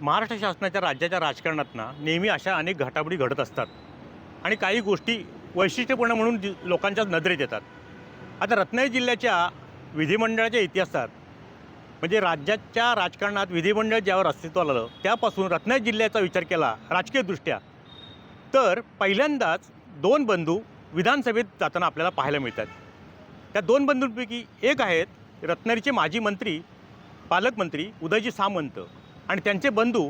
महाराष्ट्र शासनाच्या राज्याच्या राजकारणात नेहमी अशा अनेक घडामोडी घडत असतात आणि काही गोष्टी वैशिष्ट्यपूर्ण म्हणून लोकांच्या नजरेत येतात. आता रत्नागिरी जिल्ह्याच्या विधिमंडळाच्या इतिहासात म्हणजे राज्याच्या राजकारणात विधिमंडळ ज्यावर अस्तित्वात आलं त्यापासून रत्नागिरी जिल्ह्याचा विचार केला राजकीयदृष्ट्या तर पहिल्यांदाच दोन बंधू विधानसभेत जाताना आपल्याला पाहायला मिळतात. त्या दोन बंधूंपैकी एक आहेत रत्नागिरीचे माजी मंत्री पालकमंत्री उदयजी सामंत आणि त्यांचे बंधू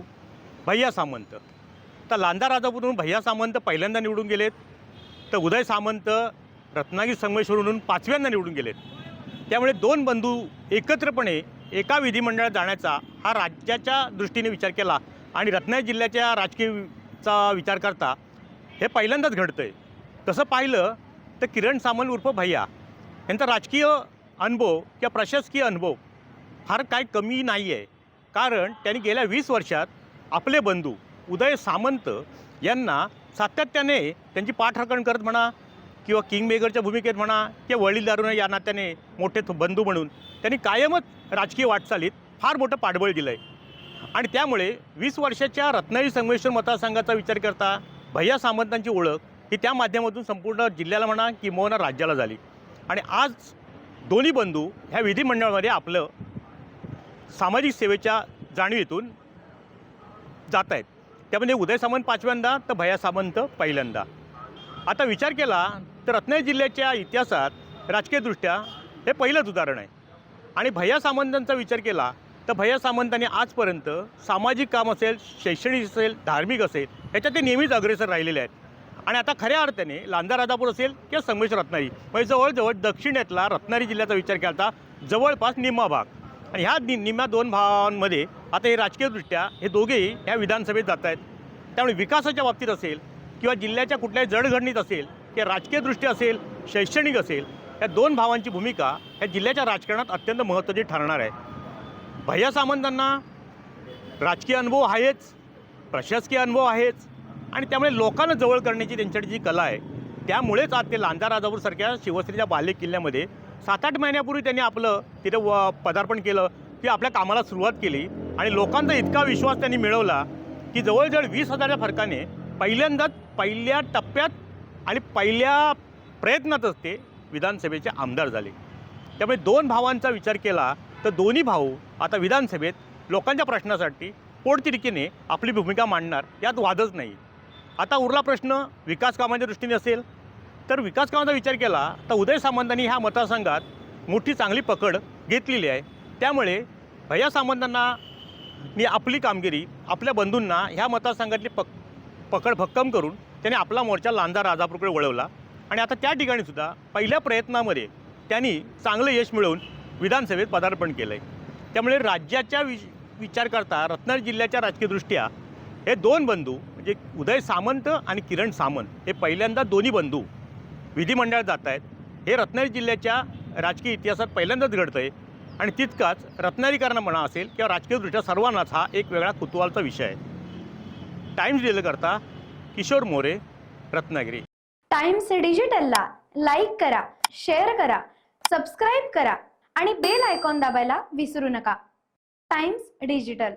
भैया सामंत. तर लांजा राजापूरहून भैया सामंत पहिल्यांदा निवडून गेलेत, तर उदय सामंत रत्नागिरी संगमेश्वरहून पाचव्यांदा निवडून गेलेत. त्यामुळे दोन बंधू एकत्रपणे एका विधिमंडळात जाण्याचा हा राज्याच्या दृष्टीने विचार केला आणि रत्नागिरी जिल्ह्याच्या राजकीयचा विचार करता हे पहिल्यांदाच घडतं आहे. तसं पाहिलं तर किरण सामंत उर्फ भैया यांचा राजकीय अनुभव किंवा प्रशासकीय अनुभव फार काय कमी नाही आहे, कारण त्यांनी गेल्या 20 वर्षात आपले बंधू उदय सामंत यांना सातत्याने त्यांची पाठराखण करत म्हणा किंवा किंगमेकरच्या भूमिकेत म्हणा किंवा वडीलधारून या नात्याने मोठे बंधू म्हणून त्यांनी कायमच राजकीय वाटचालीत फार मोठं पाठबळ दिलं आहे. आणि त्यामुळे 20 वर्षाच्या रत्नागिरी संगमेश्वर मतदारसंघाचा विचार करता भैया सामंतांची ओळख ही त्या माध्यमातून संपूर्ण जिल्ह्याला म्हणा किंवा राज्याला झाली. आणि आज दोन्ही बंधू ह्या विधिमंडळामध्ये आपलं सामाजिक सेवेच्या जाणीवेतून जात आहेत. त्यामध्ये उदय सामंत पाचव्यांदा तर भैया सामंत पहिल्यांदा. आता विचार केला तर रत्नागिरी जिल्ह्याच्या इतिहासात राजकीयदृष्ट्या हे पहिलंच उदाहरण आहे. आणि भैया सामंतांचा विचार केला तर भैया सामंतांनी आजपर्यंत सामाजिक काम असेल, शैक्षणिक असेल, धार्मिक असेल याच्यात ते नेहमीच अग्रेसर राहिलेले आहेत. आणि आता खऱ्या अर्थाने लांजा राजापूर असेल किंवा संगमेश्वर रत्नागिरी म्हणजे जवळजवळ दक्षिणेतला रत्नागिरी जिल्ह्याचा विचार केला जवळपास निम्मा भाग. आणि ह्या निम्म्या दोन भावांमध्ये आता हे राजकीयदृष्ट्या हे दोघेही ह्या विधानसभेत जात आहेत. त्यामुळे विकासाच्या बाबतीत असेल किंवा जिल्ह्याच्या कुठल्याही जडघडणीत असेल किंवा राजकीयदृष्ट्या असेल, शैक्षणिक असेल, या दोन भावांची भूमिका ह्या जिल्ह्याच्या राजकारणात अत्यंत महत्त्वाची ठरणार आहे. भैया सामंतांना राजकीय अनुभव आहेच, प्रशासकीय अनुभव आहेच आणि त्यामुळे लोकांना जवळ करण्याची त्यांच्याकडे जी कला आहे त्यामुळेच आज ते लांजा राजापूरसारख्या शिवसेनेच्या बाले किल्ल्यामध्ये 7-8 महिन्यापूर्वी त्यांनी आपलं तिथं पदार्पण केलं की आपल्या कामाला सुरुवात केली आणि लोकांचा इतका विश्वास त्यांनी मिळवला की जवळजवळ 20,000च्या फरकाने पहिल्यांदाच पहिल्या टप्प्यात आणि पहिल्या प्रयत्नातच ते विधानसभेचे आमदार झाले. त्यामुळे दोन भावांचा विचार केला तर दोन्ही भाऊ आता विधानसभेत लोकांच्या प्रश्नासाठी पोटतिडकीने आपली भूमिका मांडणार यात वादच नाही. आता उरला प्रश्न विकास कामांच्या दृष्टीने असेल तर विकास कामाचा विचार केला तर उदय सामंतांनी ह्या मतदारसंघात मोठी चांगली पकड घेतलेली आहे. त्यामुळे भैया सामंतांना मी आपली कामगिरी आपल्या बंधूंना ह्या मतदारसंघातली पकड भक्कम करून त्यांनी आपला मोर्चा लांजा राजापूरकडे वळवला आणि आता त्या ठिकाणीसुद्धा पहिल्या प्रयत्नामध्ये त्यांनी चांगलं यश मिळवून विधानसभेत पदार्पण केलं आहे. त्यामुळे राज्याच्या विचार करता रत्नागिरी जिल्ह्याच्या राजकीयदृष्ट्या हे दोन बंधू म्हणजे उदय सामंत आणि किरण सामंत हे पहिल्यांदा दोन्ही बंधू विधिमंडळात जात आहेत. हे रत्नागिरी जिल्ह्याच्या राजकीय इतिहासात पहिल्यांदाच घडतं आहे आणि तितकाच रत्नागिरीकरांना म्हणा असेल किंवा राजकीयदृष्ट्या सर्वांनाच हा एक वेगळा कुतूहलाचा विषय आहे. टाइम्स डिजिटलकरता किशोर मोरे, रत्नागिरी. टाइम्स डिजिटलला लाईक करा, शेअर करा, सबस्क्राईब करा आणि बेल आयकॉन दाबायला विसरू नका. Times digital.